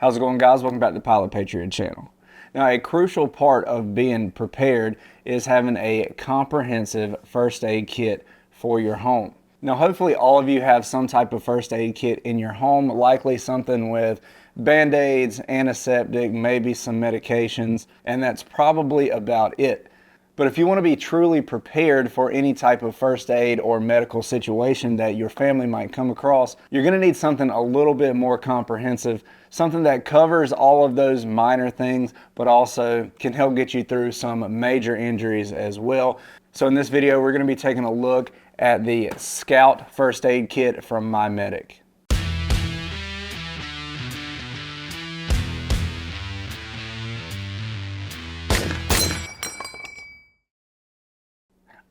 How's it going, guys? Welcome back to the PilotPatriot channel. Now, a crucial part of being prepared is having a comprehensive first aid kit for your home. Now, hopefully all of you have some type of first aid kit in your home, likely something with Band-Aids, antiseptic, maybe some medications, and that's probably about it. But if you want to be truly prepared for any type of first aid or medical situation that your family might come across, you're going to need something a little bit more comprehensive, something that covers all of those minor things, but also can help get you through some major injuries as well. So in this video, we're going to be taking a look at the Scout First Aid Kit from MyMedic.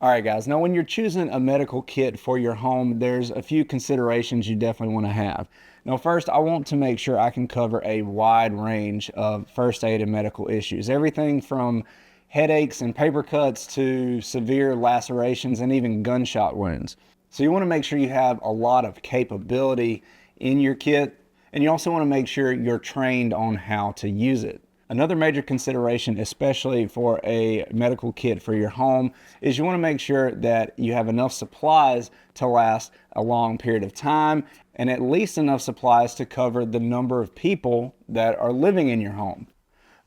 Alright guys, now when you're choosing a medical kit for your home, there's a few considerations you definitely want to have. Now first, I want to make sure I can cover a wide range of first aid and medical issues. Everything from headaches and paper cuts to severe lacerations and even gunshot wounds. So you want to make sure you have a lot of capability in your kit, and you also want to make sure you're trained on how to use it. Another major consideration, especially for a medical kit for your home, is you want to make sure that you have enough supplies to last a long period of time and at least enough supplies to cover the number of people that are living in your home.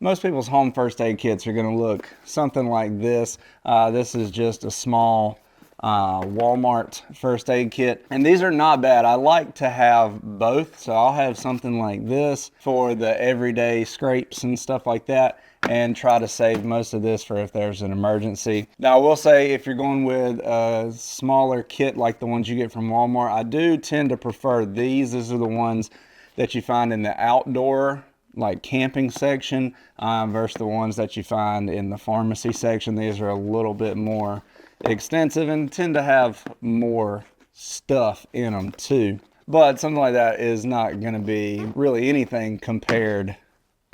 Most people's home first aid kits are going to look something like this. This is just a small Walmart first aid kit, and these are not bad. I like to have both, so I'll have something like this for the everyday scrapes and stuff like that, and try to save most of this for if there's an emergency. Now I will say, if you're going with a smaller kit like the ones you get from Walmart, I do tend to prefer these. These are the ones that you find in the outdoor like camping section versus the ones that you find in the pharmacy section. These are a little bit more extensive and tend to have more stuff in them too, but something like that is not going to be really anything compared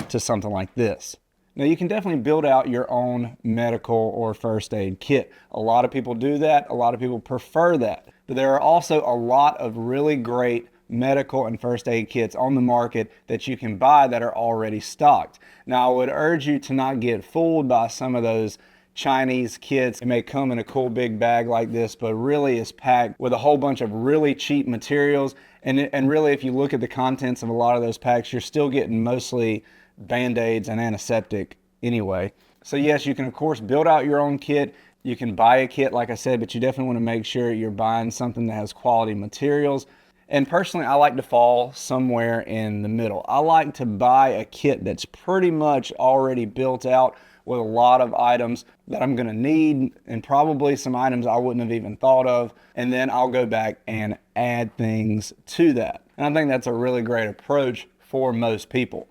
to something like this. Now you can definitely build out your own medical or first aid kit. A lot of people do that, a lot of people prefer that, but there are also a lot of really great medical and first aid kits on the market that you can buy that are already stocked. Now I would urge you to not get fooled by some of those Chinese kits. It may come in a cool big bag like this, but really is packed with a whole bunch of really cheap materials. And really, if you look at the contents of a lot of those packs, you're still getting mostly Band-Aids and antiseptic anyway. So yes, you can of course build out your own kit. You can buy a kit, like I said, but you definitely want to make sure you're buying something that has quality materials. And personally, I like to fall somewhere in the middle. I like to buy a kit that's pretty much already built out with a lot of items that I'm gonna need, and probably some items I wouldn't have even thought of, and then I'll go back and add things to that. And I think that's a really great approach for most people.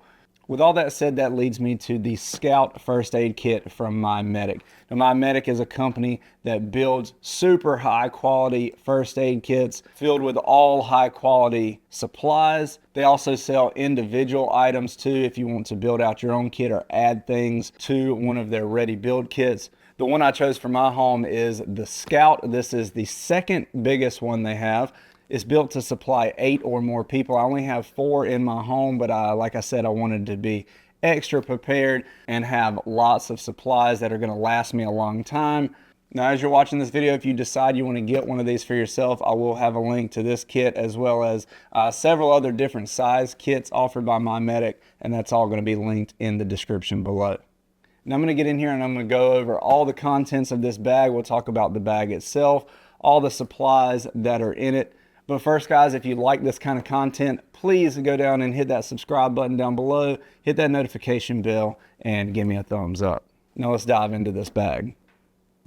With all that said, that leads me to the Scout First Aid Kit from MyMedic. Now, MyMedic is a company that builds super high quality first aid kits filled with all high quality supplies. They also sell individual items too if you want to build out your own kit or add things to one of their ready build kits. The one I chose for my home is the Scout. This is the second biggest one they have. It's built to supply 8 or more people. I only have 4 in my home, but like I said, I wanted to be extra prepared and have lots of supplies that are going to last me a long time. Now, as you're watching this video, if you decide you want to get one of these for yourself, I will have a link to this kit as well as several other different size kits offered by MyMedic, and that's all going to be linked in the description below. Now I'm going to get in here and I'm going to go over all the contents of this bag. We'll talk about the bag itself, all the supplies that are in it. But first, guys, if you like this kind of content, please go down and hit that subscribe button down below, hit that notification bell, and give me a thumbs up. Now let's dive into this bag.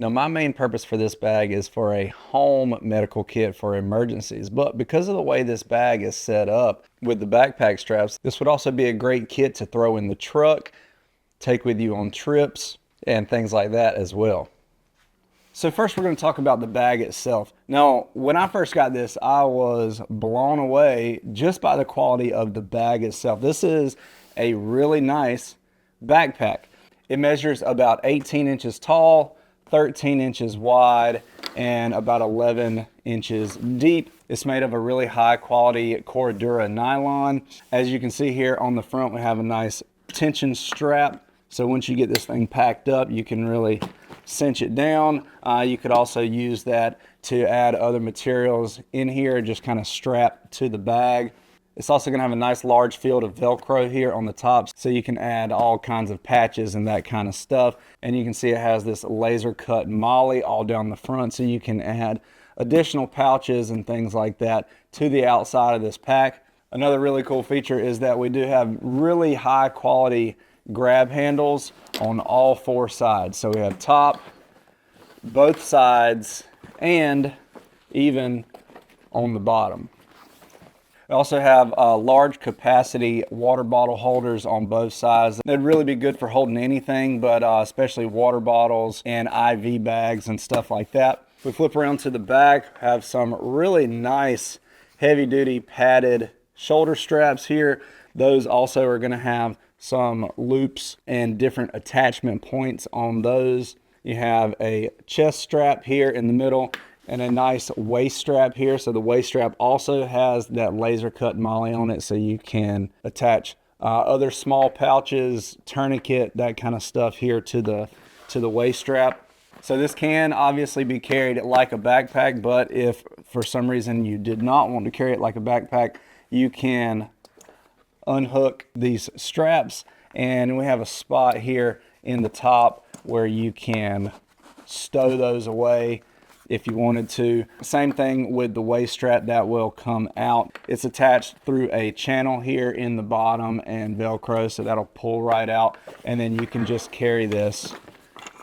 Now my main purpose for this bag is for a home medical kit for emergencies, but because of the way this bag is set up with the backpack straps, this would also be a great kit to throw in the truck, take with you on trips, and things like that as well. So first we're going to talk about the bag itself. Now, when I first got this, I was blown away just by the quality of the bag itself. This is a really nice backpack. It measures about 18 inches tall, 13 inches wide, and about 11 inches deep. It's made of a really high quality Cordura nylon. As you can see here on the front, we have a nice tension strap. So once you get this thing packed up, you can really cinch it down. You could also use that to add other materials in here, just kind of strap to the bag. It's also going to have a nice large field of Velcro here on the top, so you can add all kinds of patches and that kind of stuff. And you can see it has this laser cut MOLLE all down the front, so you can add additional pouches and things like that to the outside of this pack. Another really cool feature is that we do have really high quality grab handles on all 4 sides. So we have top, both sides, and even on the bottom. We also have large capacity water bottle holders on both sides. They'd really be good for holding anything, but especially water bottles and IV bags and stuff like that. If we flip around to the back, have some really nice heavy duty padded shoulder straps here. Those also are going to have some loops and different attachment points on those. You have a chest strap here in the middle and a nice waist strap here. So the waist strap also has that laser cut MOLLE on it, so you can attach other small pouches, tourniquet, that kind of stuff here to the waist strap. So this can obviously be carried like a backpack, but if for some reason you did not want to carry it like a backpack, you can unhook these straps, and we have a spot here in the top where you can stow those away if you wanted to. Same thing with the waist strap, that will come out. It's attached through a channel here in the bottom and Velcro, so that'll pull right out, and then you can just carry this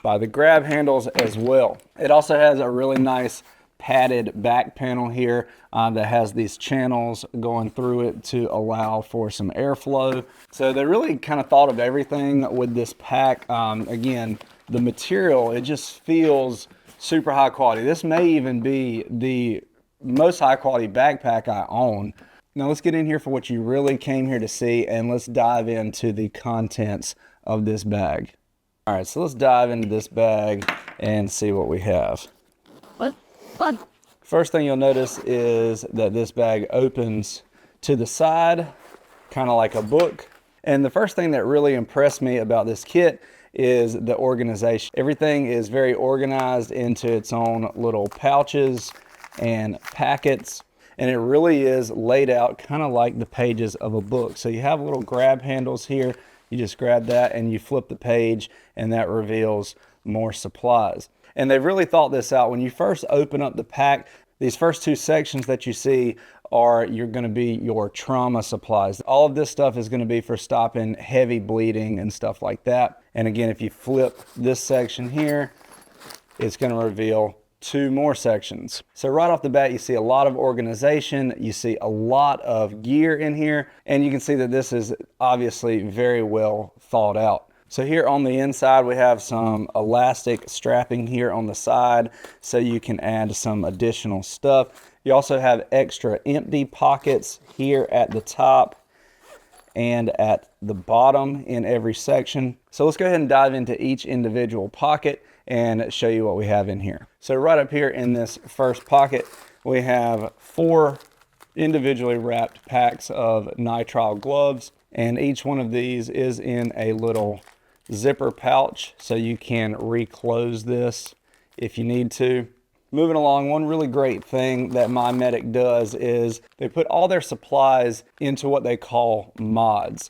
by the grab handles as well. It also has a really nice padded back panel here that has these channels going through it to allow for some airflow. So they really kind of thought of everything with this pack. Again, the material, it just feels super high quality. This may even be the most high quality backpack I own. Now let's get in here for what you really came here to see, and let's dive into the contents of this bag. All right, so let's dive into this bag and see what we have. What? First thing you'll notice is that this bag opens to the side, kind of like a book. And the first thing that really impressed me about this kit is the organization. Everything is very organized into its own little pouches and packets, and it really is laid out kind of like the pages of a book. So you have little grab handles here. You just grab that and you flip the page, and that reveals more supplies. And they've really thought this out. When you first open up the pack, these first 2 sections that you see are going to be your trauma supplies. All of this stuff is going to be for stopping heavy bleeding and stuff like that. And again, if you flip this section here, it's going to reveal 2 more sections. So right off the bat, you see a lot of organization, you see a lot of gear in here, and you can see that this is obviously very well thought out. So here on the inside, we have some elastic strapping here on the side, so you can add some additional stuff. You also have extra empty pockets here at the top and at the bottom in every section. So let's go ahead and dive into each individual pocket and show you what we have in here. So right up here in this first pocket, we have 4 individually wrapped packs of nitrile gloves, and each one of these is in a little zipper pouch, so you can reclose this if you need to. Moving along, one really great thing that My Medic does is they put all their supplies into what they call mods.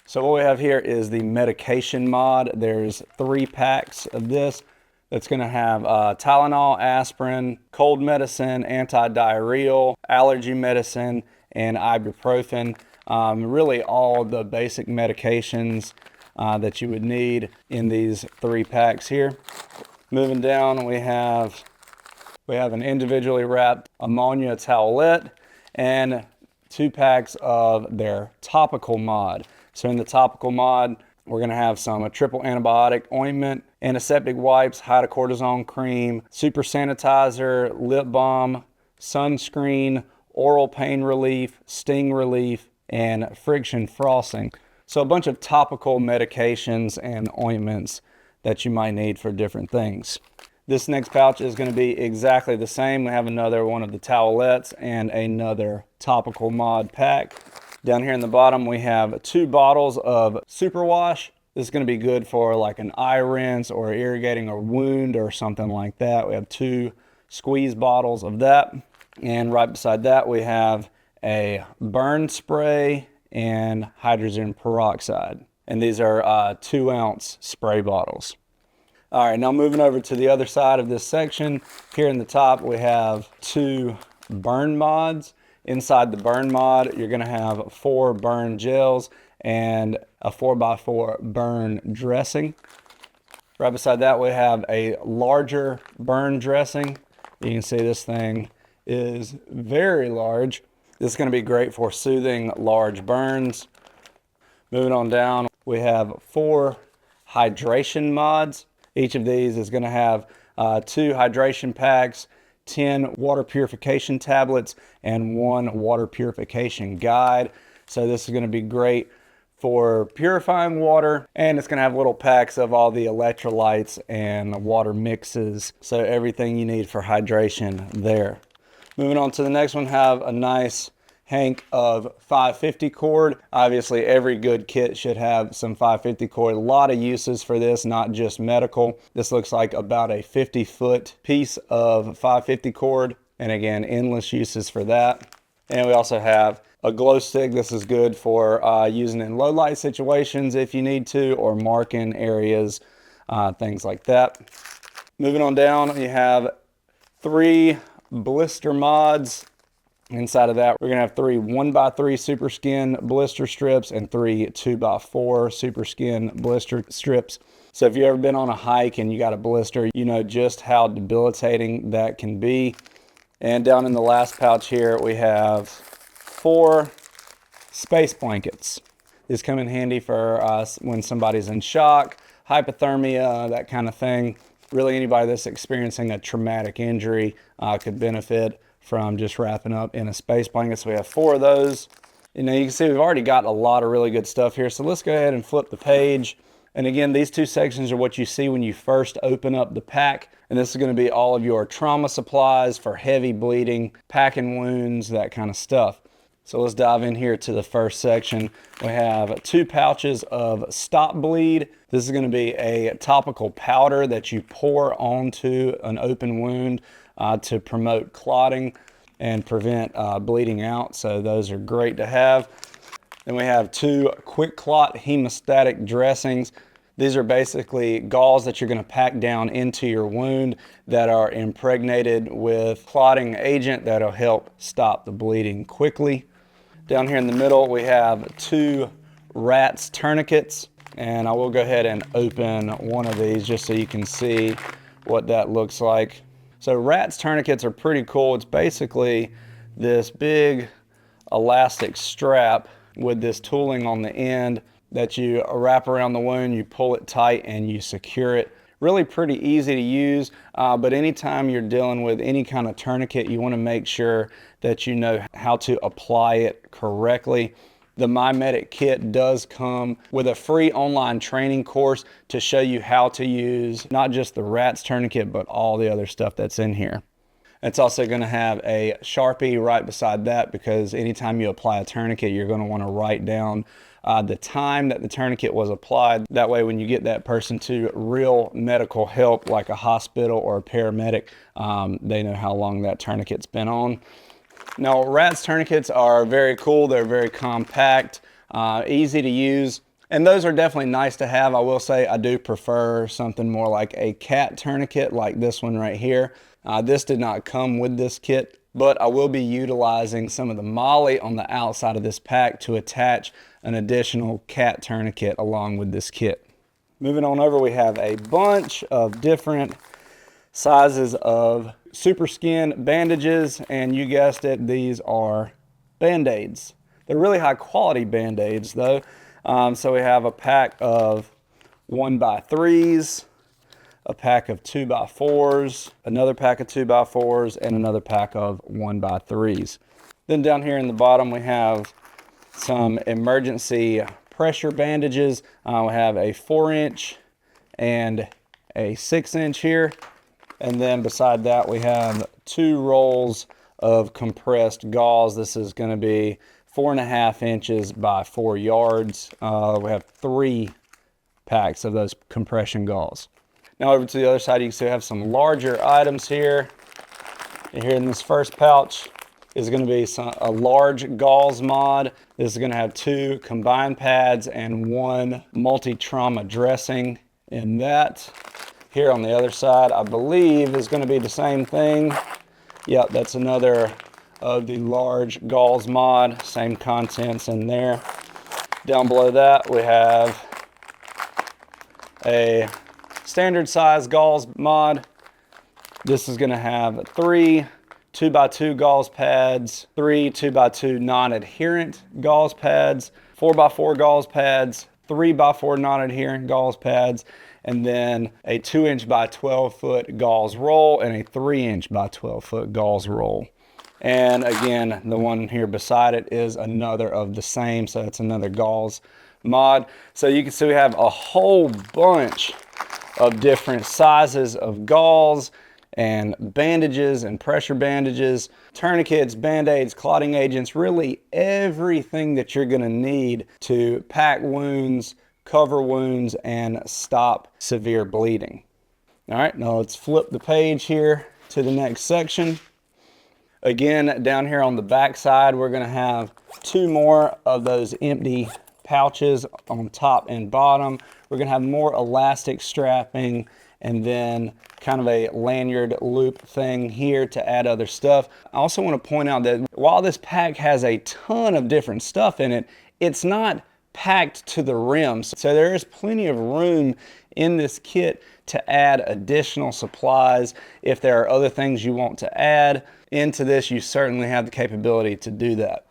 So what we have here is the medication mod. There's 3 packs of this. That's going to have Tylenol, aspirin, cold medicine, anti-diarrheal, allergy medicine, and ibuprofen. Really all the basic medications that you would need in these 3 packs here. Moving down, we have an individually wrapped ammonia towelette and 2 packs of their topical mod. So in the topical mod, we're going to have some triple antibiotic ointment, antiseptic wipes, hydrocortisone cream, super sanitizer, lip balm, sunscreen, oral pain relief, sting relief, and friction flossing. So a bunch of topical medications and ointments that you might need for different things. This next pouch is going to be exactly the same. We have another one of the towelettes and another topical mod pack. Down here in the bottom, we have 2 bottles of superwash. This is going to be good for like an eye rinse or irrigating a wound or something like that. We have 2 squeeze bottles of that. And right beside that, we have a burn spray and hydrogen peroxide. And these are 2-ounce spray bottles. All right, now moving over to the other side of this section. Here in the top, we have 2 burn mods. Inside the burn mod, you're gonna have 4 burn gels and a 4x4 burn dressing. Right beside that, we have a larger burn dressing. You can see this thing is very large. This is gonna be great for soothing large burns. Moving on down, we have 4 hydration mods. Each of these is going to have 2 hydration packs, 10 water purification tablets, and 1 water purification guide. So this is going to be great for purifying water, and it's going to have little packs of all the electrolytes and water mixes. So everything you need for hydration there. Moving on to the next one, have a nice hank of 550 cord. Obviously every good kit should have some 550 cord. A lot of uses for this, not just medical. This looks like about a 50-foot piece of 550 cord, and again, endless uses for that. And we also have a glow stick. This is good for using in low light situations if you need to, or marking areas, things like that. Moving on down, you have 3 blister mods. Inside of that, we're gonna have 3 1x3 super skin blister strips and 3 2x4 super skin blister strips. So if you've ever been on a hike and you got a blister, you know just how debilitating that can be. And down in the last pouch here, we have 4 space blankets. These come in handy for us when somebody's in shock, hypothermia, that kind of thing. Really anybody that's experiencing a traumatic injury could benefit from just wrapping up in a space blanket. So we have 4 of those. You know, you can see we've already got a lot of really good stuff here. So let's go ahead and flip the page. And again, these 2 sections are what you see when you first open up the pack. And this is going to be all of your trauma supplies for heavy bleeding, packing wounds, that kind of stuff. So let's dive in here to the first section. We have 2 pouches of Stop Bleed. This is going to be a topical powder that you pour onto an open wound to promote clotting and prevent bleeding out. So those are great to have. Then we have 2 quick clot hemostatic dressings. These are basically gauze that you're going to pack down into your wound that are impregnated with clotting agent that'll help stop the bleeding quickly. Down here in the middle, we have 2 RATS tourniquets, and I will go ahead and open one of these just so you can see what that looks like. So RATS tourniquets are pretty cool. It's basically this big elastic strap with this tooling on the end that you wrap around the wound, you pull it tight and you secure it. Really pretty easy to use, but anytime you're dealing with any kind of tourniquet, you want to make sure that you know how to apply it correctly. The MyMedic kit does come with a free online training course to show you how to use not just the RATS tourniquet, but all the other stuff that's in here. It's also going to have a Sharpie right beside that, because anytime you apply a tourniquet, you're going to want to write down the time that the tourniquet was applied. That way, when you get that person to real medical help, like a hospital or a paramedic, they know how long that tourniquet's been on. Now, RATS tourniquets are very cool. They're very compact, easy to use, and those are definitely nice to have. I will say I do prefer something more like a cat tourniquet, like this one right here. This did not come with this kit, but I will be utilizing some of the MOLLE on the outside of this pack to attach an additional cat tourniquet along with this kit. Moving on over, we have a bunch of different sizes of super skin bandages, and you guessed it, these are Band-Aids. They're really high quality Band-Aids though. So we have a pack of 1x3s, a pack of 2x4s, another pack of 2x4s, and another pack of 1x3s. Then down here in the bottom, we have some emergency pressure bandages. We have a 4-inch and a 6-inch here. And then beside that, we have 2 rolls of compressed gauze. This is going to be 4.5 inches by 4 yards. We have 3 packs of those compression gauze. Now over to the other side, you can see we have some larger items here. And here in this first pouch is going to be a large gauze mod. This is going to have 2 combined pads and 1 multi-trauma dressing in that. Here on the other side, I believe is going to be the same thing. Yep, that's another of the large gauze mod, same contents in there. Down below that, we have a standard size gauze mod. This is going to have 3 2x2 gauze pads, 3 2x2 non-adherent gauze pads, 4x4 gauze pads, 3x4 non-adherent gauze pads, and then a 2-inch by 12-foot gauze roll and a 3-inch by 12-foot gauze roll. And again, the one here beside it is another of the same, so it's another gauze mod. So you can see we have a whole bunch of different sizes of gauze and bandages and pressure bandages, tourniquets, band-aids, clotting agents, really everything that you're gonna need to pack wounds, cover wounds, and stop severe bleeding. All right, now let's flip the page here to the next section. Again, down here on the back side, we're gonna have 2 more of those empty pouches on top and bottom. We're gonna have more elastic strapping and then kind of a lanyard loop thing here to add other stuff. I also want to point out that while this pack has a ton of different stuff in it, it's not packed to the rim. So there is plenty of room in this kit to add additional supplies. If there are other things you want to add into this, you certainly have the capability to do that.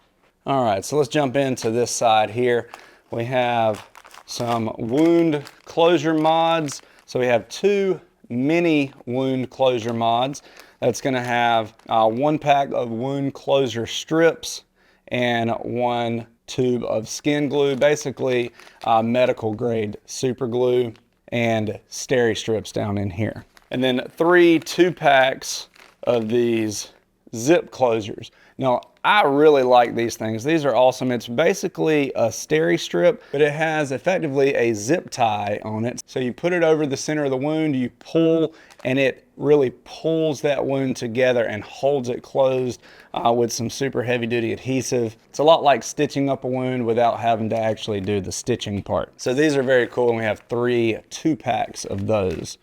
All right, so let's jump into this side here. We have some wound closure mods. So we have 2 mini wound closure mods. That's going to have 1 pack of wound closure strips and 1 tube of skin glue, basically medical grade super glue, and steri strips down in here. And then 3 2-packs of these zip closures. Now, I really like these things. These are awesome. It's basically a steri strip, but it has effectively a zip tie on it. So you put it over the center of the wound, you pull, and it really pulls that wound together and holds it closed with some super heavy duty adhesive. It's a lot like stitching up a wound without having to actually do the stitching part. So these are very cool, and we have 3 2-packs of those.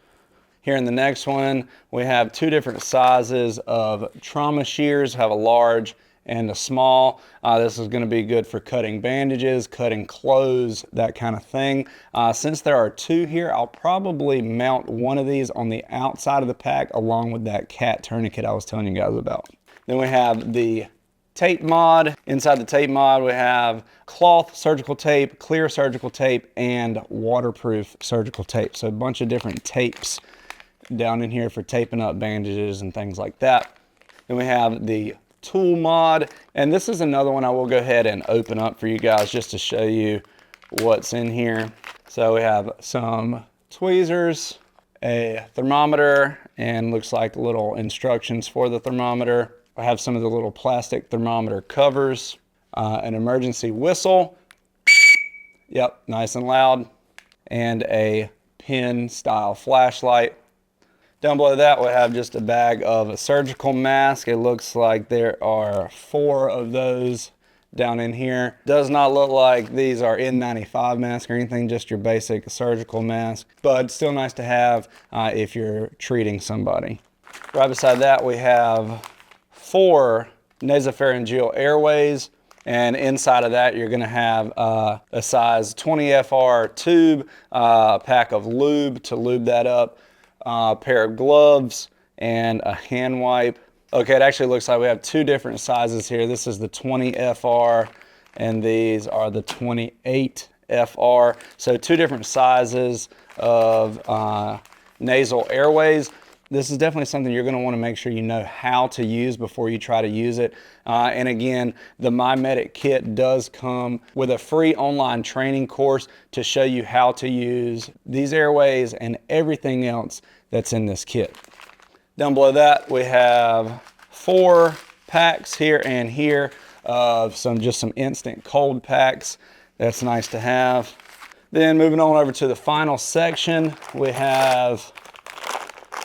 Here in the next one, we have 2 different sizes of trauma shears. We have a large and a small. This is going to be good for cutting bandages, cutting clothes, that kind of thing. Since there are 2 here, I'll probably mount one of these on the outside of the pack along with that cat tourniquet I was telling you guys about. Then we have the tape mod. Inside the tape mod, we have cloth surgical tape, clear surgical tape, and waterproof surgical tape. So a bunch of different tapes down in here for taping up bandages and things like that. Then we have the tool mod, and this is another one I will go ahead and open up for you guys just to show you what's in here. So we have some tweezers, a thermometer, and looks like little instructions for the thermometer. I have some of the little plastic thermometer covers, an emergency whistle, yep, nice and loud, and a pin style flashlight. Down below that, we have just a bag of a surgical mask. It looks like there are 4 of those down in here. Does not look like these are N95 masks or anything, just your basic surgical mask, but it's still nice to have if you're treating somebody. Right beside that, we have 4 nasopharyngeal airways, and inside of that, you're gonna have a size 20 FR tube, a pack of lube to lube that up, a pair of gloves, and a hand wipe. Okay, it actually looks like we have 2 different sizes here. This is the 20 FR, and these are the 28 FR. So 2 different sizes of nasal airways. This is definitely something you're going to want to make sure you know how to use before you try to use it. And again, the MyMedic kit does come with a free online training course to show you how to use these airways and everything else that's in this kit. Down below that, we have 4 packs here and here of just some instant cold packs. That's nice to have. Then moving on over to the final section, we have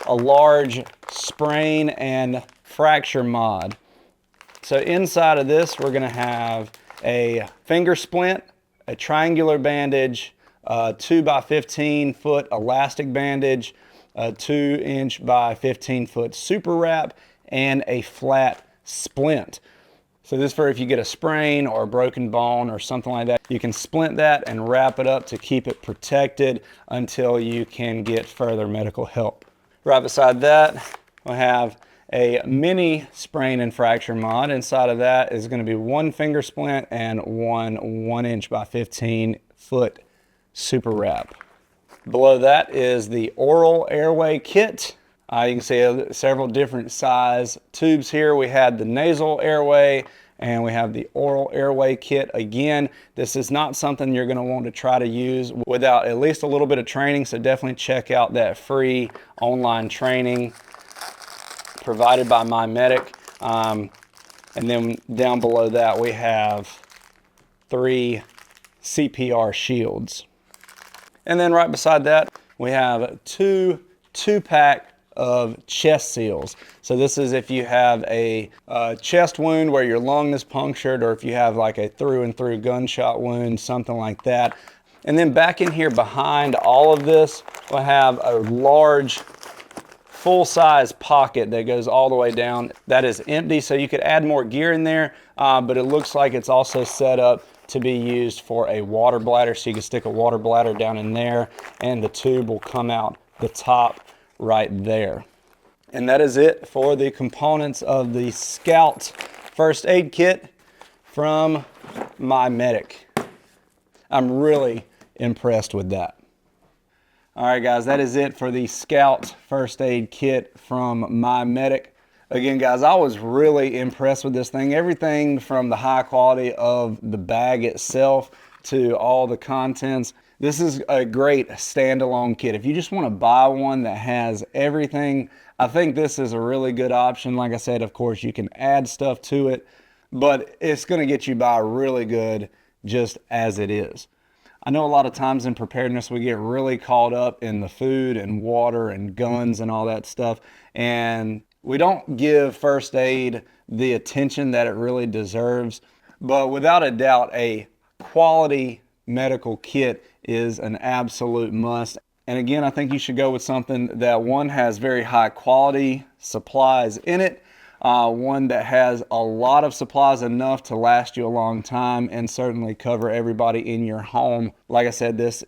a large sprain and fracture mod. So inside of this, we're gonna have a finger splint, a triangular bandage, a 2 by 15 foot elastic bandage, a 2" by 15 foot super wrap, and a flat splint. So this for if you get a sprain or a broken bone or something like that, you can splint that and wrap it up to keep it protected until you can get further medical help. Right beside that, we'll have a mini sprain and fracture mod. Inside of that is going to be 1 finger splint and 1" by 15 foot super wrap. Below that is the oral airway kit. You can see several different size tubes here. We had the nasal airway and we have the oral airway kit. Again, this is not something you're going to want to try to use without at least a little bit of training, so definitely check out that free online training provided by MyMedic. And then down below that we have 3 CPR shields. And then right beside that we have 2 2-pack of chest seals. So this is if you have a chest wound where your lung is punctured, or if you have like a through and through gunshot wound, something like that. And then back in here behind all of this, we'll have a large full-size pocket that goes all the way down. That is empty, so you could add more gear in there, but it looks like it's also set up to be used for a water bladder, so you can stick a water bladder down in there and the tube will come out the top right there. And that is it for the components of the Scout first aid kit from MyMedic. I'm really impressed with that. All right guys, that is it for the Scout first aid kit from MyMedic. Again guys, I was really impressed with this thing. Everything from the high quality of the bag itself to all the contents. This is a great standalone kit. If you just want to buy one that has everything, I think this is a really good option. Like I said, of course, you can add stuff to it, but it's going to get you by really good just as it is. I know a lot of times in preparedness, we get really caught up in the food and water and guns and all that stuff, and we don't give first aid the attention that it really deserves. But without a doubt, a quality medical kit is an absolute must. And again, I think you should go with something that one has very high quality supplies in it, one that has a lot of supplies, enough to last you a long time and certainly cover everybody in your home. Like I said, this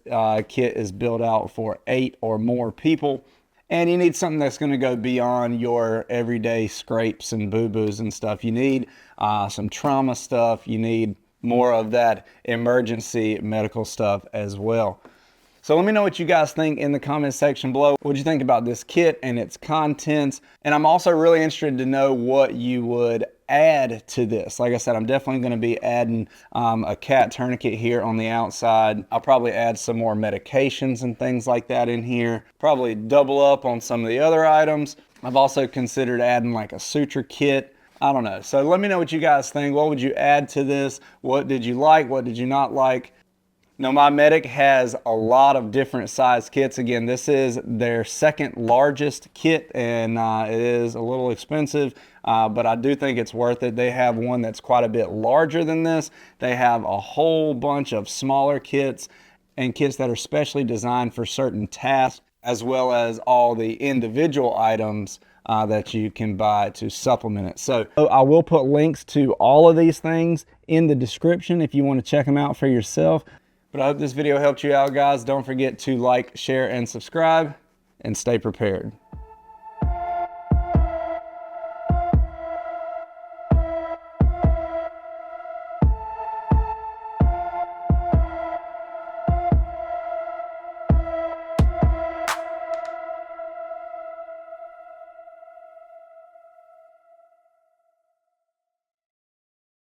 kit is built out for 8 or more people. And you need something that's going to go beyond your everyday scrapes and boo-boos and stuff. You need some trauma stuff. You need more of that emergency medical stuff as well. So let me know what you guys think in the comment section below. What do you think about this kit and its contents? And I'm also really interested to know what you would add to this. Like I said, I'm definitely going to be adding a cat tourniquet here on the outside. I'll probably add some more medications and things like that in here. Probably double up on some of the other items. I've also considered adding like a suture kit. I don't know. So let me know what you guys think. What would you add to this? What did you like? What did you not like? Now, MyMedic has a lot of different size kits. Again, this is their second largest kit, and it is a little expensive, but I do think it's worth it. They have one that's quite a bit larger than this. They have a whole bunch of smaller kits and kits that are specially designed for certain tasks, as well as all the individual items that you can buy to supplement it. So I will put links to all of these things in the description if you want to check them out for yourself. But I hope this video helped you out, guys. Don't forget to like, share, and subscribe, and stay prepared.